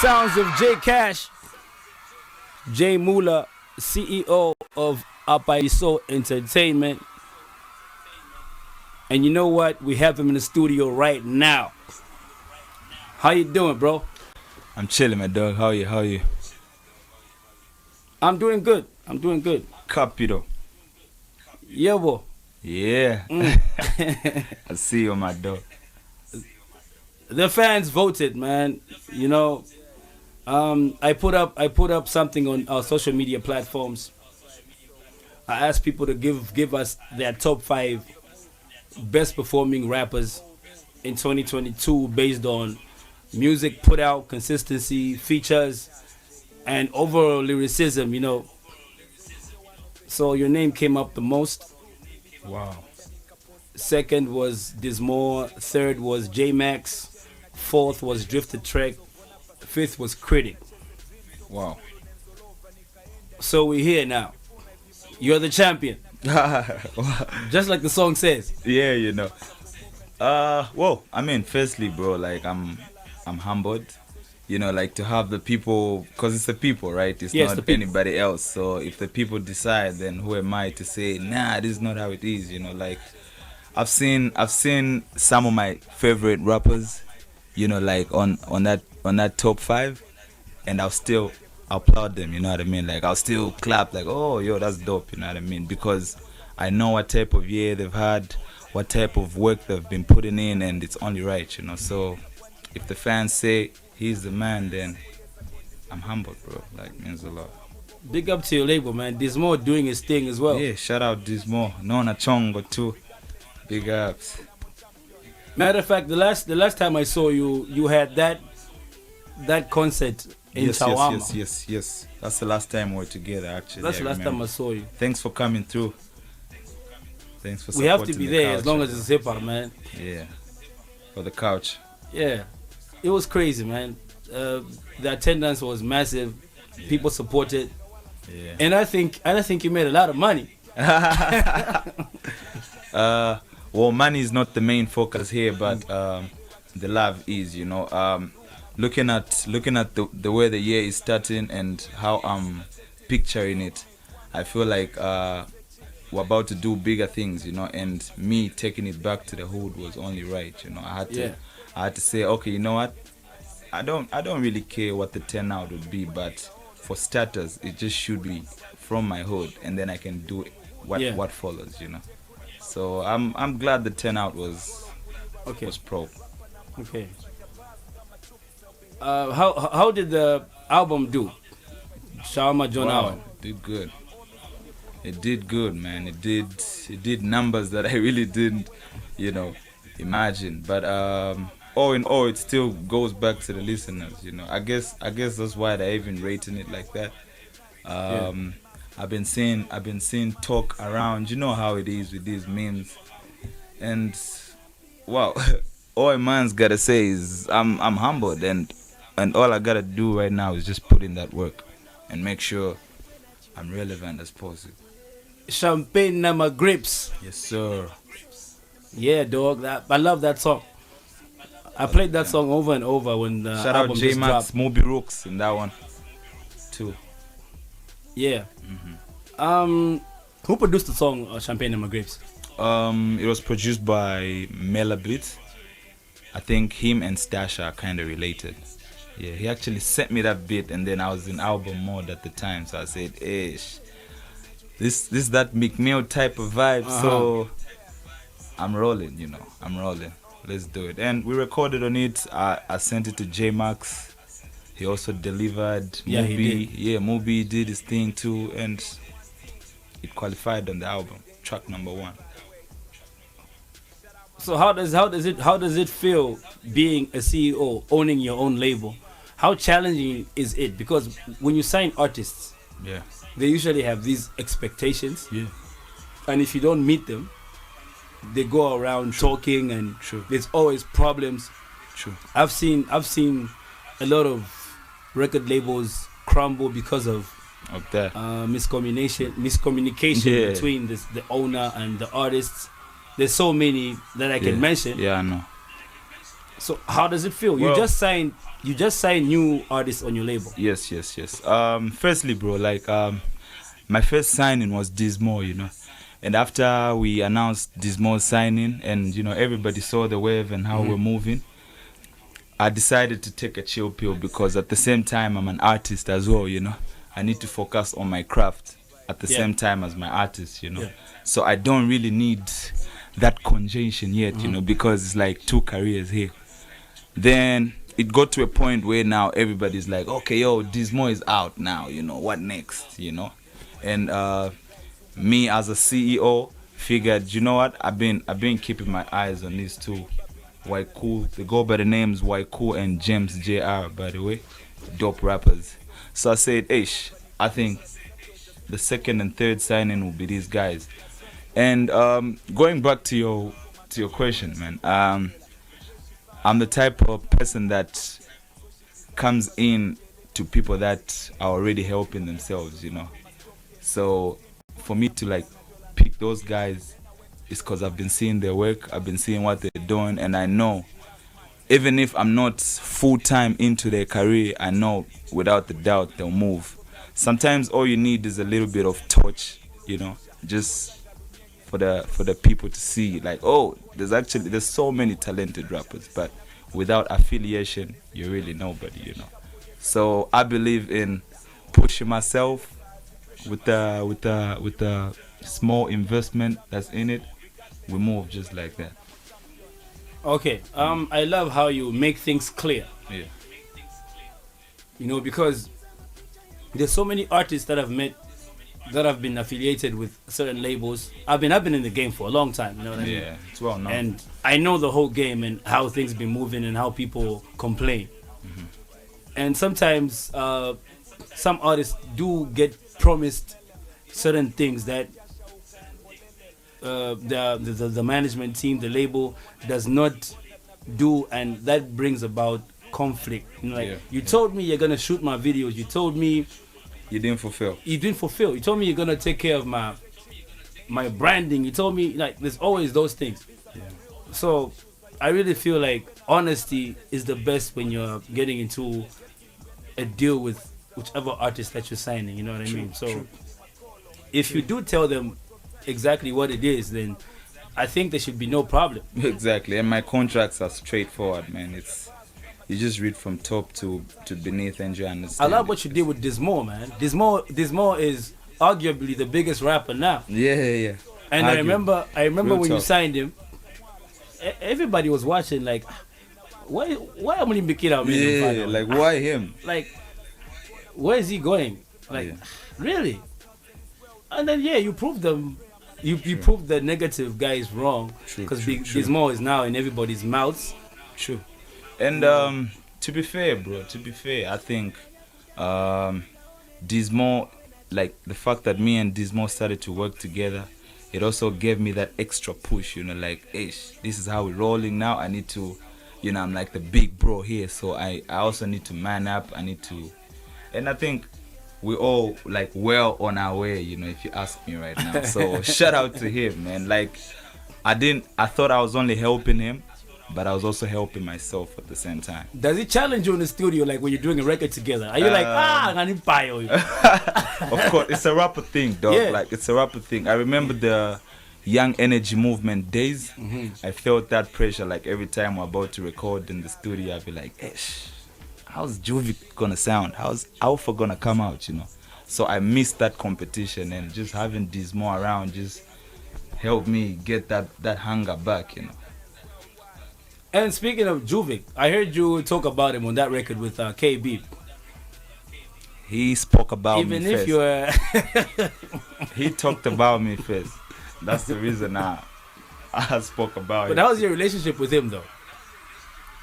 Sounds of Jae Cash, Jay Mula, CEO of Apaiso Entertainment. And you know what? We have him in the studio right now. How you doing, bro? I'm chilling, my dog. How are you? How are you? I'm doing good. Copy though. Yeah, bro. Yeah. I see you, my dog. The fans voted, man. You know, I put up something on our social media platforms. I asked people to give us their top 5 best performing rappers in 2022 based on music put out, consistency, features, and overall lyricism. You know, so your name came up the most. Wow. Second was Dismore. Third was J Max. Fourth was Drifted Trek. Fifth was Critic. Wow. So we're here now. You're the champion. Just like the song says. Yeah, you know. Well, I mean, firstly, bro, like I'm humbled. You know, like to have the people, cause it's the people, right? It's Yes, not anybody else. So if the people decide, then who am I to say, nah, this is not how it is? You know, like I've seen some of my favorite rappers, you know, like on that top 5, and I'll still applaud them. You know what I mean? Like I'll still clap, like, oh, yo, that's dope. You know what I mean? Because I know what type of year they've had, what type of work they've been putting in, and it's only right, you know. So if the fans say he's the man, then I'm humbled, bro. Like, means a lot. Big up to your label, man. Dismore doing his thing as well. Yeah, shout out Dismore. Nona Chongo too. Big ups. Matter of fact, the last time I saw you, you had that concert in Chawama. Yes. That's the last time we were together, actually. That's the last time I saw you. Thanks for coming through. Thanks for supporting. We have to be the there couch, as long as it's hip hop, man. Yeah. For the couch. Yeah. It was crazy, man. The attendance was massive. Yeah. People supported. Yeah. And I think you made a lot of money. Well, money is not the main focus here, but the love is, you know. Looking at the way the year is starting and how I'm picturing it, I feel like we're about to do bigger things, you know. And me taking it back to the hood was only right, you know. I had to say, okay, you know what? I don't really care what the turnout would be, but for starters, it just should be from my hood, and then I can do what follows, you know. So I'm glad the turnout was pro. Okay. How did the album do? Shawarma John Allen. Did good. It did good, man. It did numbers that I really didn't, you know, imagine. But all in all, it still goes back to the listeners, you know. I guess that's why they're even rating it like that. I've been seeing talk around. You know how it is with these memes, and wow, all a man's gotta say is I'm humbled, and all I gotta do right now is just put in that work and make sure I'm relevant as possible. Champagne Nama Grips. Yes, sir. Yeah, dog. I love that song. I played that song over and over when the shout album out J just Max, dropped. Moby Rooks in that one too. Yeah. Who produced the song Champagne Nama Grips? It was produced by Mela Blitz. I think him and Stasha are kind of related. Yeah, he actually sent me that beat, and then I was in album mode at the time, so I said, "Ish, this that McMill type of vibe." So I'm rolling, you know. Let's do it. And we recorded on it. I sent it to J Max. He also delivered. Yeah, he did. Yeah, Moby did his thing too, and it qualified on the album, track number 1. So how does it feel being a CEO, owning your own label? How challenging is it? Because when you sign artists, they usually have these expectations, and if you don't meet them, they go around talking, and there's always problems. I've seen a lot of record labels crumble because of that miscommunication between the owner and the artists. There's so many that I can mention. Yeah, I know. So how does it feel? Well, You just signed new artists on your label. yes, yes, yes. Firstly, bro, like my first signing was Dismo, you know. And after we announced Dismo's signing and, you know, everybody saw the wave and how we're moving, I decided to take a chill pill because at the same time, I'm an artist as well, you know. I need to focus on my craft at the Yeah. same time as my artist, you know. Yeah. So I don't really need that conjunction yet, you know, because it's like two careers here. Then it got to a point where now everybody's like, okay, yo, Dismo is out now, you know, what next, you know? And me as a CEO figured, you know what, I've been keeping my eyes on these two. Waiku, they go by the names Waiku and James JR, by the way, dope rappers. So I said, Ish, I think the second and third signing will be these guys. And going back to your question, man, I'm the type of person that comes in to people that are already helping themselves, you know. So for me to like pick those guys is because I've been seeing their work, I've been seeing what they're doing, and I know even if I'm not full time into their career, I know without the doubt they'll move. Sometimes all you need is a little bit of touch, you know, just for the people to see like, oh, there's so many talented rappers, but without affiliation you're really nobody, you know. So I believe in pushing myself with the small investment that's in it. We move just like that. Okay. I love how you make things clear. Yeah. You know, because there's so many artists that I've met that have been affiliated with certain labels. I've been in the game for a long time, you know what I mean? Yeah, it's well known. And I know the whole game and how things been moving and how people complain. And sometimes some artists do get promised certain things that the management team, the label does not do, and that brings about conflict. You know, like, Yeah, you told me you're gonna shoot my videos. You told me You didn't fulfill. you didn't fulfill. You told me you're gonna take care of my branding. You told me, like, there's always those things. Yeah. So I really feel like honesty is the best when you're getting into a deal with whichever artist that you're signing. You know what I mean? So if you do tell them exactly what it is, then I think there should be no problem. Exactly, and my contracts are straightforward, man. It's you just read from top to beneath and you I understand. love what you did with Dismo, man. Dismo is arguably the biggest rapper now. Yeah, yeah, yeah. And I remember Real when you talk. signed him, everybody was watching like, why am I making out? Yeah, like why him? Like, where is he going? Like, Yeah. really? And then you proved them. You proved the negative guys wrong, True, because true, true. Dismo is now in everybody's mouths. True. And to be fair, bro, I think Dismo, like the fact that me and Dismo started to work together, it also gave me that extra push, you know, like, ish, this is how we're rolling now. I need to, you know, I'm like the big bro here, so I also need to man up. I need to, and I think we all like well on our way, you know, if you ask me right now. So shout out to him, man. Like I thought I was only helping him, but I was also helping myself at the same time. Does he challenge you in the studio, like when you're doing a record together? Are you like, ngani payo? Of course, it's a rapper thing, dog. Yeah. Like it's a rapper thing. I remember the Young Energy Movement days. I felt that pressure. Like every time we're about to record in the studio, I'd be like, "Ish, how's Juvik gonna sound? How's Alpha gonna come out?" You know. So I missed that competition, and just having Dismo around just helped me get that hunger back. You know. And speaking of Juvik, I heard you talk about him on that record with KB. He spoke about Even me if first. you're He talked about me first. That's the reason I spoke about But it. how was your relationship with him though?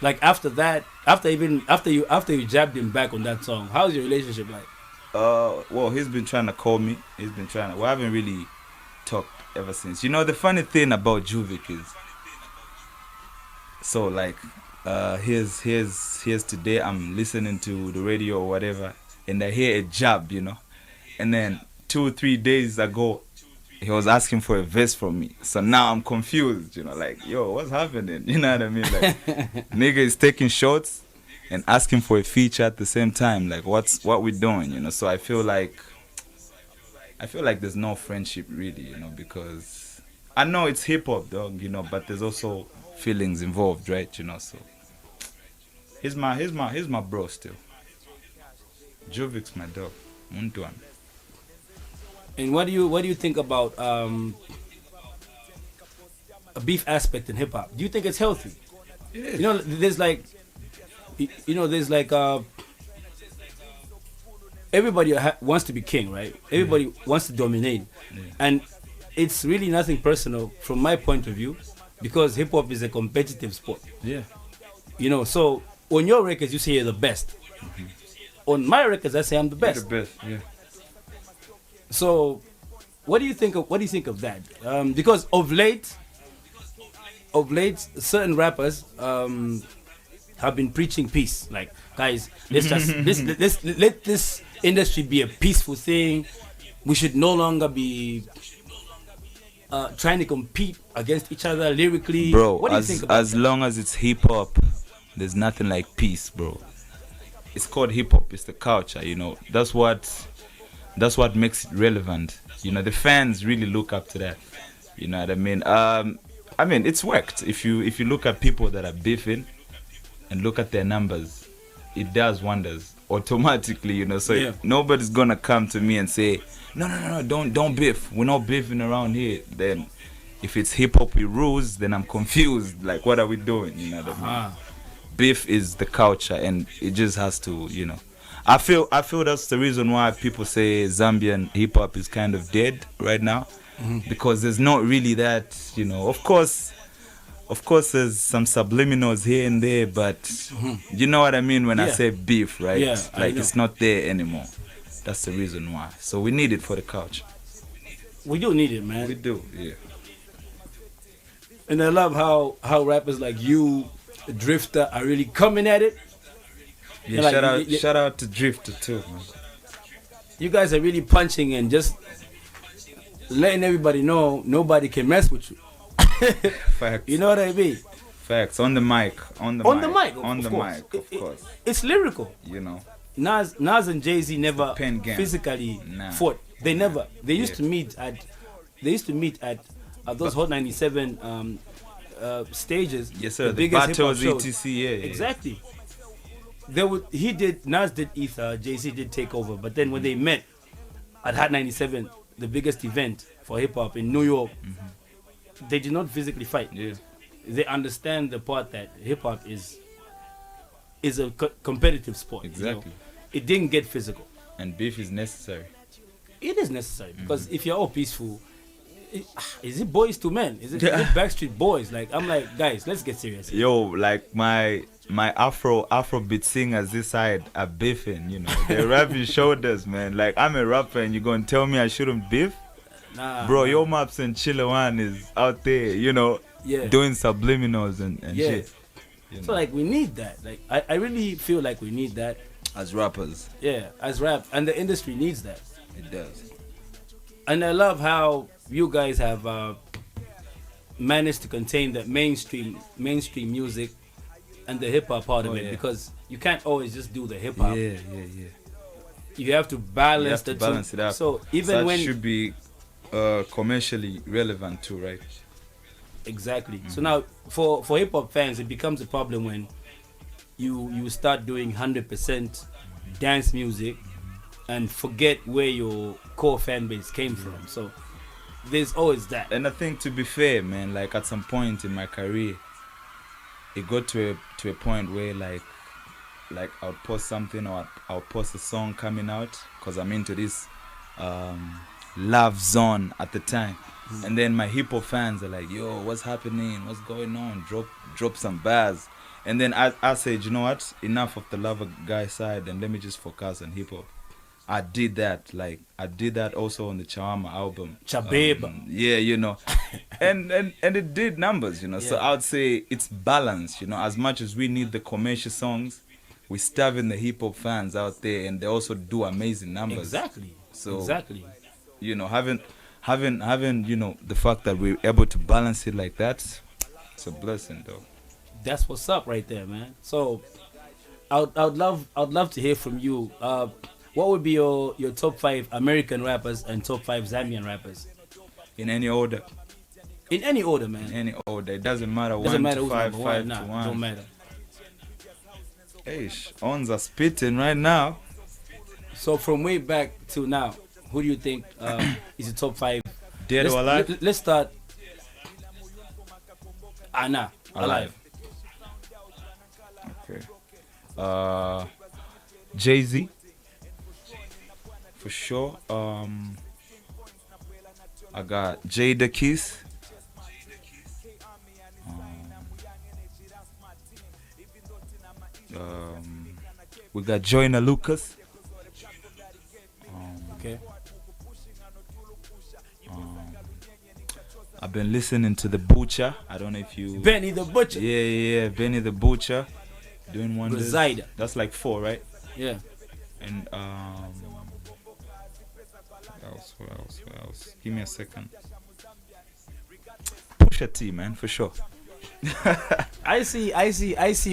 Like after that, after you jabbed him back on that song, how's your relationship like? Well, he's been trying to call me. We haven't really talked ever since. You know, the funny thing about Juvik is, so like, here's today. I'm listening to the radio or whatever, and I hear a jab, you know, and then 2 or 3 days ago, he was asking for a verse from me. So now I'm confused, you know, like, yo, what's happening? You know what I mean? Like, nigga is taking shots and asking for a feature at the same time. Like, what we doing, you know? So I feel like there's no friendship really, you know, because I know it's hip hop, dog, you know, but there's also feelings involved, right? You know, so he's my bro still. Juvic's my dog. Muntuan. And what do you think about a beef aspect in hip hop? Do you think it's healthy? It You know, there's like, there's like everybody wants to be king, right? Everybody wants to dominate, and it's really nothing personal from my point of view, because hip hop is a competitive sport. Yeah. You know, so on your records you say you're the best. On my records I say I'm the best. The best, yeah. So, what do you think of that? Because of late, certain rappers have been preaching peace. Like, guys, let's let this industry be a peaceful thing. We should no longer be trying to compete against each other lyrically. Bro, what do you think about as that? long as it's hip hop, there's nothing like peace, bro. It's called hip hop. It's the culture, you know. That's what makes it relevant. You know, the fans really look up to that. You know what I mean? I mean, it's worked. If you look at people that are beefing and look at their numbers, it does wonders automatically. You know, so Yeah. nobody's gonna come to me and say, no, don't beef. We're not beefing around here. Then, if it's hip hop we rules, then I'm confused. Like, what are we doing? You know what I mean? Ah, Beef is the culture, and it just has to, you know. I feel that's the reason why people say Zambian hip hop is kind of dead right now, because there's not really that, you know. Of course, there's some subliminals here and there, but you know what I mean when I Yeah. say beef, right? Yeah, I Like, know. it's not there anymore. That's the reason why. So we need it for the culture. we do need it, man. We do, yeah. And I love how rappers like you, Drifter, are really coming at it. Yeah, Like, shout out to Drifter too, man. You guys are really punching and just letting everybody know nobody can mess with you. Facts. You know what I mean? Facts. On the mic. On the mic, On of the course. mic, of course. It's lyrical. You know. Nas and Jay-Z never pen game. physically Nah. fought. They never. They used Yeah. to meet at those Hot 97 stages. Yes, sir. The biggest hip-hop battles, shows. etc. Yeah. Exactly. Nas did Ether, Jay-Z did take over, but then when they met at Hot 97, the biggest event for hip hop in New York, they did not physically fight. Yeah. They understand the part that hip hop is a competitive sport. you know. Exactly. It didn't get physical. And beef is necessary. It is necessary because if you're all peaceful, is it boys to men? Is it Backstreet Boys? Like, I'm like, guys, let's get serious here. Yo, like my Afrobeat singers this side are beefing, you know. They're rubbing shoulders, man. Like, I'm a rapper and you're gonna tell me I shouldn't beef? Nah, Bro, Yo Maps and Chillawan is out there, you know, Yeah. doing subliminals and Yeah. shit. You know. So like we need that. Like I really feel like we need that. As rappers, Yeah, as rap, and the industry needs that. it does. And I love how you guys have managed to contain the mainstream music and the hip hop part of Oh, it, yeah. because you can't always just do the hip hop. Yeah. You have to balance You have to the balance two. it up. So even That when should be commercially relevant too, right? exactly. So now for hip hop fans, it becomes a problem when you start doing 100% dance music and forget where your core fan base came from. So there's always that. And I think, to be fair, man, like at some point in my career, it got to a point where like I'll post something, or I'll post a song coming out, because I'm into this love zone at the time. And then my hip hop fans are like, yo, what's happening? What's going on? Drop some bars. And then I said, you know what? Enough of the lover guy side, and let me just focus on hip hop. I did that. Like, I did that also on the Chawama album. Chabeba. Yeah, you know. and it did numbers, you know. So Yeah. I would say it's balanced, you know. As much as we need the commercial songs, we're starving the hip hop fans out there, and they also do amazing numbers. Exactly. So, exactly. you know, having you know the fact that we're able to balance it like that, it's a blessing, though. That's what's up right there, man. So I'd love to hear from you. What would be your top five American rappers and top five Zambian rappers? In any order, In any order, in man. any order. It doesn't matter. Doesn't One matter to who's five, number five one. to Nah, one. don't matter. Hey, ons are spitting right now. So from way back to now, who do you think is the top five? Dead or alive? Let's start. Nah, alive. Okay. Jay-Z. For sure. I got Jada Kiss. We got Joyner Lucas. Okay. I've been listening to the Butcher. I don't know if you. Benny the Butcher. Yeah. Benny the Butcher, doing wonders. Reside. That's like 4, right? Yeah. And what else? Give me a second. Pusha T, man, for sure. I see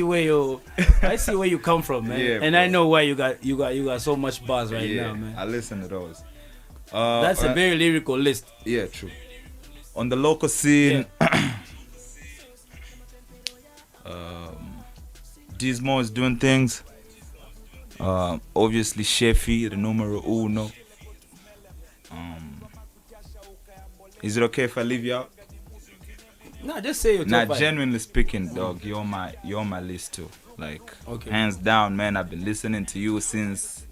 where you come from, man. Yeah, and bro. I know why you got so much buzz right Yeah, now, man. I listen to those. That's a very lyrical list. Yeah, true. On the local scene, Dismo is doing things. Obviously, Sheffy, the numero uno. Is it okay if I leave you out? Nah, just say your top Nah, five. genuinely speaking, dog, you're on my list too. Like, Okay. hands down, man. I've been listening to you since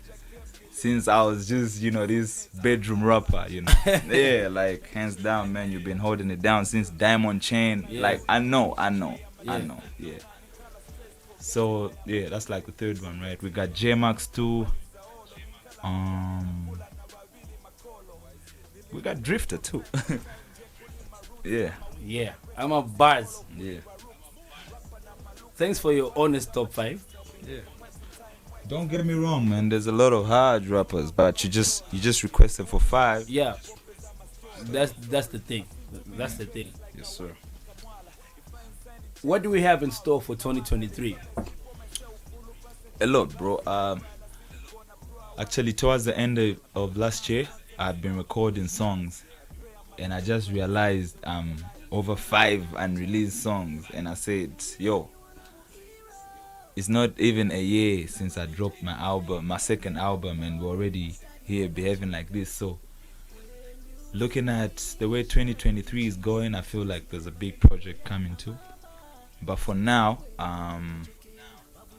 I was just, this bedroom rapper, Yeah, like, hands down, man. You've been holding it down since Diamond Chain. Yeah. Like, I know. Yeah. Yeah. So yeah, that's like the third one, right? We got J-Max too. We got Drifter too. Yeah. Yeah, I'm a buzz. Yeah. Thanks for your honest top five. Yeah. Don't get me wrong, man. There's a lot of hard rappers, but you just requested for 5. Yeah, that's the thing. That's the thing. Yes, sir. What do we have in store for 2023? A lot, bro. Actually, towards the end of last year, I've been recording songs, and I just realized over 5 unreleased songs, and I said, yo, it's not even a year since I dropped my second album, and we're already here behaving like this. So looking at the way 2023 is going, I feel like there's a big project coming too. But for now,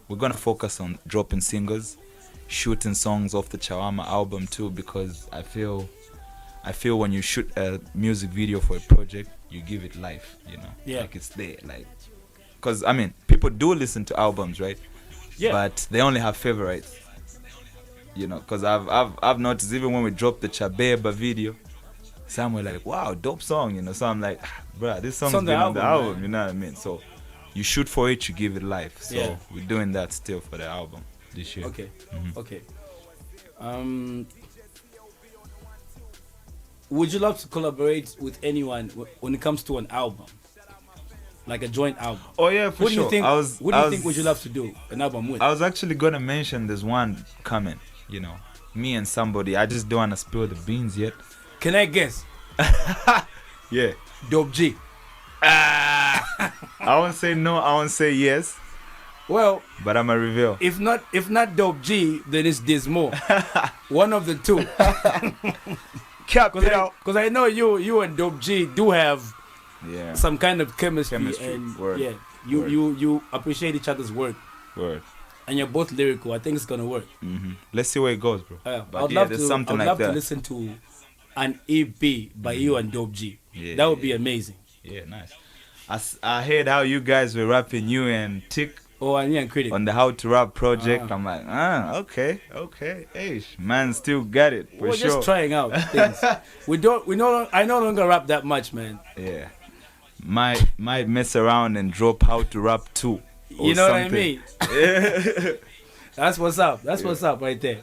we're gonna focus on dropping singles, shooting songs off the Chawama album too, because I feel when you shoot a music video for a project, you give it life, Yeah. like it's there, like, because I mean, people do listen to albums, right? Yeah. But they only have favorites, because I've noticed even when we dropped the Chabeba video, some were like, wow, dope song, so I'm like, bruh, this song's on the been on the album, album, man. you know what I mean? So you shoot for it, you give it life. So Yeah. we're doing that still for the album this year. Okay. Mhm. Okay. Would you love to collaborate with anyone when it comes to an album, like a joint album? Oh yeah, for Who do sure. you think? Who do you think would you love to do an album with? I was actually gonna mention there's one coming, me and somebody. I just don't wanna spill the beans yet. Can I guess? Yeah. Dope G. I won't say no, I won't say yes, Well, but I'm a reveal. if not Dope G, then it's Dismo. One of the two. Cap it out. Because I know you and Dope G do have Yeah. some kind of chemistry, and Word. yeah, Word. you appreciate each other's work, Word. and you're both lyrical. I think it's gonna work. Let's see where it goes, bro. But But yeah, there's something I'd like love that. to listen to an EP by you and Dope G. Yeah, That would be yeah. amazing. Yeah, nice. I heard how you guys were rapping, you and Tick, Oh, and yeah, and Critic. on the How to Rap project. Ah. I'm like, okay. Hey, man, still got it for We're sure. just trying out things. I no longer rap that much, man. Yeah, might mess around and drop How to Rap 2. Or You know something. what I mean? That's what's up. That's what's up right there.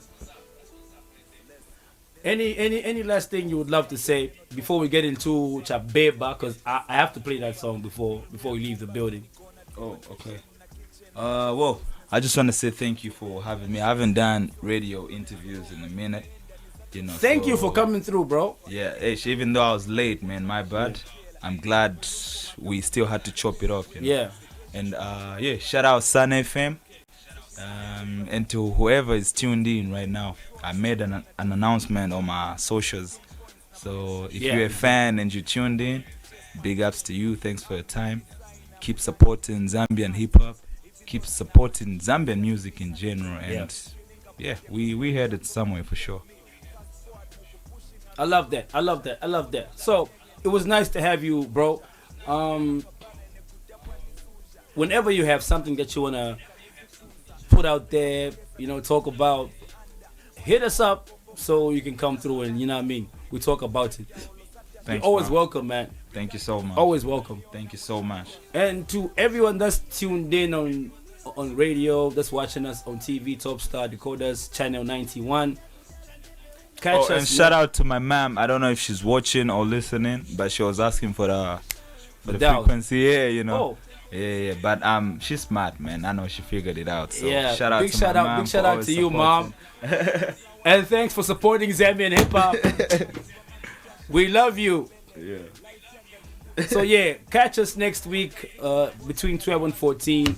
Any last thing you would love to say before we get into Chabeba? Because I have to play that song before we leave the building. Oh, okay. Well, I just want to say thank you for having me. I haven't done radio interviews in a minute. Thank you for coming through, bro. Yeah, even though I was late, man, my bad. I'm glad we still had to chop it off. Yeah. And shout out Sun FM. And to whoever is tuned in right now, I made an announcement on my socials. So if you're a fan and you tuned in, big ups to you. Thanks for your time. Keep supporting Zambian hip hop. Keep supporting Zambian music in general. And we headed somewhere for sure. I love that. So it was nice to have you, bro. Whenever you have something that you wanna put out there, talk about, hit us up so you can come through and we talk about it. Thanks, You're always bro. welcome, man. Thank you so much. Always welcome. Thank you so much. And to everyone that's tuned in on radio, that's watching us on TV, Top Star Decoders, Channel 91. Catch us. And shout out to my mom. I don't know if she's watching or listening, but she was asking for the frequency. Yeah, Oh. Yeah, but she's smart, man. I know she figured it out. So Yeah, shout out big to shout my out, mom big shout for out always to you, supporting. Mom. And thanks for supporting Zambian hip hop. We love you. Yeah. So catch us next week between 12 and 14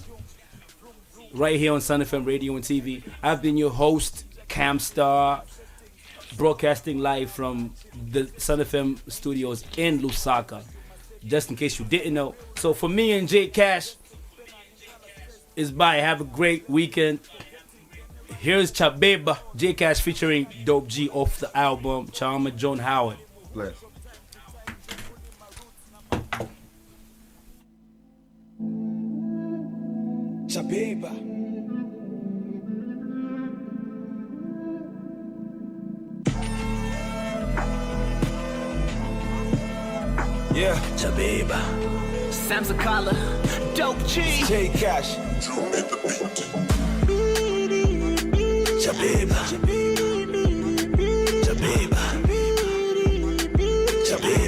right here on Sun FM Radio and TV. I've been your host, Camstar, broadcasting live from the Sun FM studios in Lusaka, just in case you didn't know. So for me and Jae Cash, is bye. Have a great weekend. Here's Chabeba, Jae Cash featuring Dope G off the album Chama John Howard. Bless. Chabeba. Yeah, Chabeba, Sam's a collar, Dope G, Jae Cash. Chabeba, Chabeba, Chabeba.